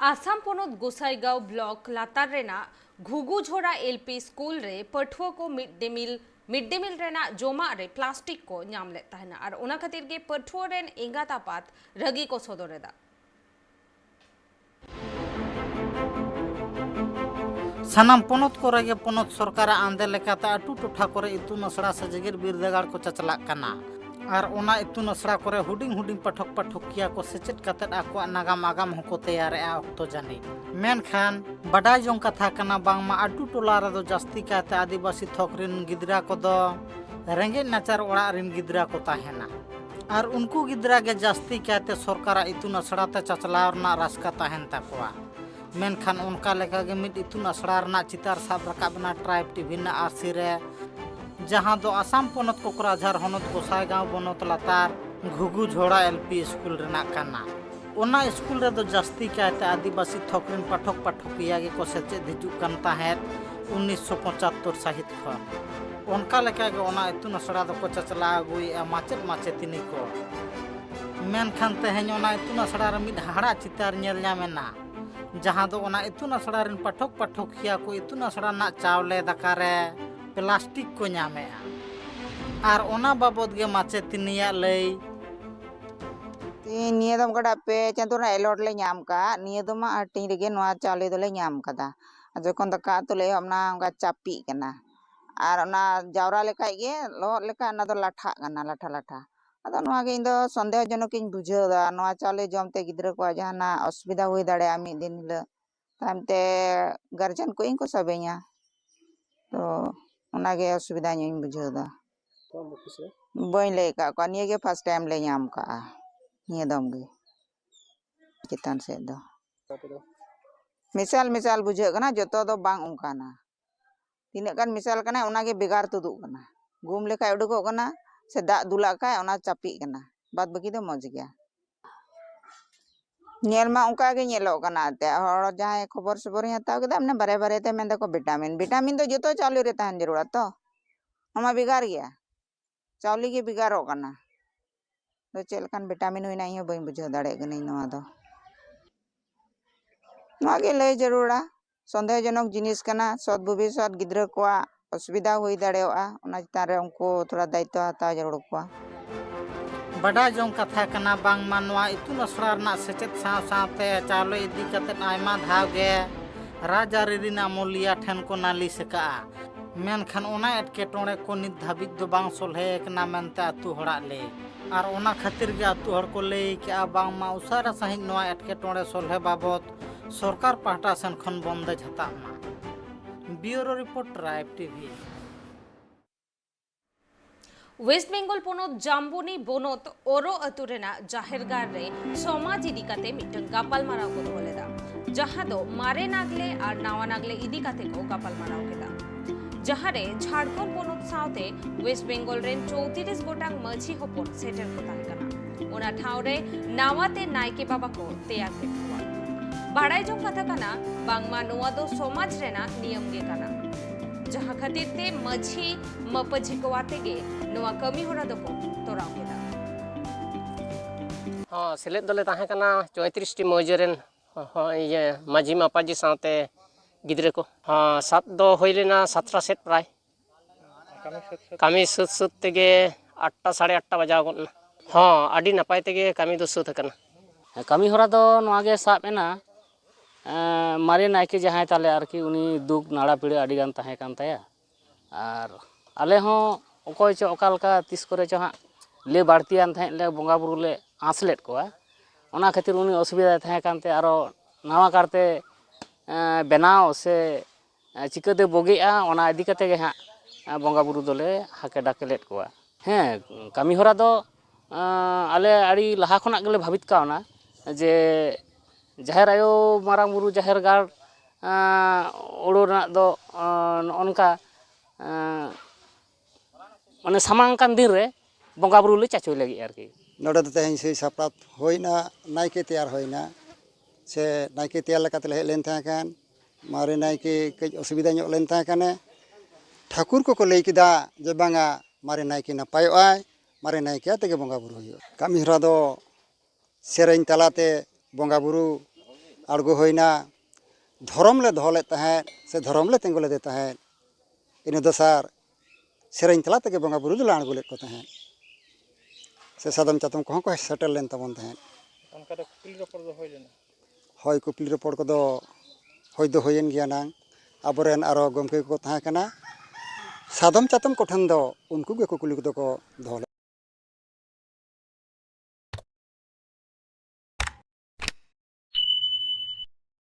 आसाम पोनोत गोसाईगांव ब्लॉक लातार रेना घुगुझोड़ा एलपी स्कूल रे पठुआ को मिड डे मील रेना जोमा रे प्लास्टिक को नाम ले तहना और उना खातिर के पठुआ रेन एंगात आपात रगी को सदरेदा सानाम पोनोत को रगे पोनोत सरकार आंदे लेकाते आटू टोठा करे इतुन असड़ा से जगेर बिरदागार को चचलाक कना और ओना इतुन असड़ा करे हुडिंग हुडिंग पाठक पाठकिया को सेचेत कातेद आको नागाम आगाम होको तैयारेआ अक्तो जानी मेनखान बडाय जोंग कथा कना बांगमा आटू टोला रेदो जास्ती काते आदिवासी थोकरिन गिदरा कोदो रेंगे नाचार ओड़ा रिन गिदरा को ताहेना और उनको गिदरा के जास्ती काते सरकार इतुन असड़ाते चचलाव रना रास्का ताहेन ताकोआ मेनखान उनका लेका के मिड इतुन असड़ा रना चितार साब रकाबना ट्राइब टीवी ना आरसी रे जहां दो आसाम पोनोत कोकराझार होनोत गोसाईगांव बनोत लातार घुगुझोड़ा एलपी स्कूल रेना काना ओना स्कूल रे दो जास्ती काते आदिवासी थोकरिन पाठक पाठकिया के को सेचेद हिजुक कान ताहेत 1975 साहित खन उनका लेका के ओना इतुन असड़ा दो को चचला अगुई माचेद माचेतिनी को मेनखान तेहेन ओना इतुन असड़ा रे मिड हाड़ा चितार नेल ᱧᱟᱢᱮᱱᱟ जहां दो ओना इतुन असड़ा रिन पाठक पाठकिया को इतुन असड़ा ना चावले दाकारे प्लास्टिक को ᱧᱟᱢᱮᱜᱼᱟ और ओना बाबद गे माचेतिनिया लई निया दम कड़ा पे चंदुना एलोट ले ᱧᱟᱢ का निया दमा आटिंग रेगे नोआ चावले दोले ᱧᱟᱢ कदा जखन दका तुले हमना उनका चापी कना और ओना जावरा लेखाय गे लो लेका ना दो लाठा कना लाठा लाठा अदो नोआ गे इंदो संदेह जनक इन बुझेदा नोआ चावले जमते गिद्रा को जहाना असुविधा हुई दाड़े मी दिन हिल तामते गार्जियन को इनको सबेया तो ओना गे असुविधा इन बुझेदा बई ले का निया गे फर्स्ट टाइम ले ᱧᱟᱢ का निया दम गे चितान से दो मिसाल मिसाल बुझे कना जतो दो बांग उनकाना तीना गान मिसाल कना ओना गे बेगार तुदुक कना गुम लेखा उडुको कना से दाग दुला का ओना चापी कना बाद बाकी दो मज गया नेल मा उनका गे नेलो कना ते हर जहां खबर सबर हताव केदा हमने बारे बारे ते मेंदा को विटामिन विटामिन तो जतो चालू रे तहन जरूरत तो हमा बिगार गया चावली गे बिगारो कना तो चेलकान विटामिन हुई नहीं बई बुझे दाड़े गनी नोआ दो नोआ गे लय जरूरा संदेहजनक जिनिस कना सद भविष्यत गिद्रा को असुविधा हुई दाड़ेवा ओना चितारे उनको थोड़ा दायित्व हता जरूर को बड़ा जोंग कथा कना बांग मानवा इतुन असड़ा रना सेचेत साव सावते चावले इदी कते आयमा धाव गे राजा रिना मोलिया ठन को नाली सका मेनखान ओना एटकेटोणे को नित धाबित दो बांग सोलहे कना मेनते अतु हड़ा ले और ओना खातिर गे अतु हड़ को ले के बांग मा उसारा सहित नोआ एटकेटोणे सोलहे बाबत सरकार पाहटा सेन खन बंदेज हतामा bureau report tribe TV West Bengal पोनोत जाम्बुनी बोनोत ओरो अतुरेना जाहेरगार रे समाज इदी काते मिटन गापाल माराव को दोलेदा जहां दो मारे नागले और नावा नागले इदी काते को गापाल माराव केदा जहां रे झारखंड पोनोत साउते वेस्ट बेंगल रेन 34 गोटांग मझी होपन सेटर को ताहे कना ओना ठाव रे नावाते नायके बाबा को तैयार के हुआ बाड़ाई जो कथा कना बांगमा नोआ दो समाज रेना नियम गे कना जहां खातिर ते मझी मपझी को आते गे नोआ कमी होना दो को तोराव केदा हां सेलेद दोले ताहे कना 34 टी मौजरेन ये मझी मापाजी साथे गिद्रे को हां सात दो होई लेना 17 सेट प्राय कमी सुत सुत तेगे 8टा 8:30 बजाव गन हां आडी नपाय तेगे कमी दो सुत कना कमी होरा दो नोआ गे साब एना मारे नायके जहां ताले आरकी उनी दुख नाड़ा पीड़े आडी गान ताहे कान ताया और आले हो ओकोय चो ओकालका तिस करे चो हां ले बाड़तियान थाहे ले बंगा बुरु ले आंसलेट कोआ ओना खातिर उनी असुविधा थाहे कानते आरो नावा कारते बनाव से चिकाते बोगेआ ओना इदी कते गे हां बंगा बुरु दोले हाके डाकेलेट कोआ हैं कमी होरा दो आले आड़ी लहा खना गेले भाबित कावना जे जाहेर आयो मारांग बुरु जाहेर गाड़ ओड़ो रना दो नोनका माने सामांग कान दिन रे बंगा बुरु ले चाचोय लगी आरकी नोडे तो तेहन से सापरात होइना नायके तैयार होइना से नायके तैयार लकाते ले लेन था कान मारे नायके कई असुविधा ᱧᱚᱜ लेन था काने ठाकुर को लई किदा जे बांगा मारे नायके नपायोआय मारे नायके तेगे बंगा बुरु होयो कमी हरा दो सेरेन तलाते बंगा बुरु ᱟᱬᱜᱚ ᱦᱩᱭᱱᱟ ᱫᱷᱚᱨᱚᱢ ᱞᱮ ᱫᱚᱦᱚ ᱞᱮᱫ ᱛᱟᱦᱮᱸᱫ ᱥᱮ ᱫᱷᱚᱨᱚᱢ ᱞᱮ ᱛᱤᱸᱜᱩ ᱞᱮᱫᱮ ᱛᱟᱦᱮᱸᱫ ᱤᱱᱟᱹ ᱫᱚᱥᱟᱨ ᱥᱮᱨᱮᱧ ᱛᱟᱞᱟ ᱛᱮᱜᱮ ᱵᱚᱸᱜᱟ ᱵᱩᱨᱩ ᱫᱚᱞᱮ ᱟᱬᱜᱚ ᱞᱮᱫ ᱠᱚ ᱛᱟᱦᱮᱸᱫ ᱥᱮ ᱥᱟᱫᱚᱢ ᱪᱟᱛᱚᱢ ᱠᱚᱦᱚᱸ ᱠᱚ ᱥᱮᱴᱮᱨ ᱞᱮᱱ ᱛᱟᱵᱚᱱ ᱛᱟᱦᱮᱸᱫ ᱚᱱᱠᱟ ᱫᱚ ᱠᱩᱠᱞᱤ ᱨᱚᱯᱚᱲ ᱫᱚ ᱦᱩᱭ ᱞᱮᱱᱟ ᱦᱳᱭ ᱠᱩᱯᱞᱤ ᱨᱚᱯᱚᱲ ᱠᱚᱫᱚ ᱦᱩᱭ ᱫᱚ ᱦᱩᱭᱮᱱ ᱜᱮᱭᱟ ᱱᱟᱝ ᱟᱵᱚᱨᱮᱱ ᱟᱨᱚ ᱜᱚᱢᱠᱮ ᱠᱚᱠᱚ ᱛᱟᱦᱮᱸ ᱠᱟᱱᱟ ᱥᱟᱫᱚᱢ ᱪᱟᱛᱚᱢ ᱠᱚᱴᱷᱮᱱ ᱫᱚ ᱩᱱᱠᱩ ᱜᱮ ᱠᱩᱠᱞᱤ ᱠᱚᱫᱚ ᱠᱚ ᱫᱚᱦᱚ ᱞᱮᱫᱟ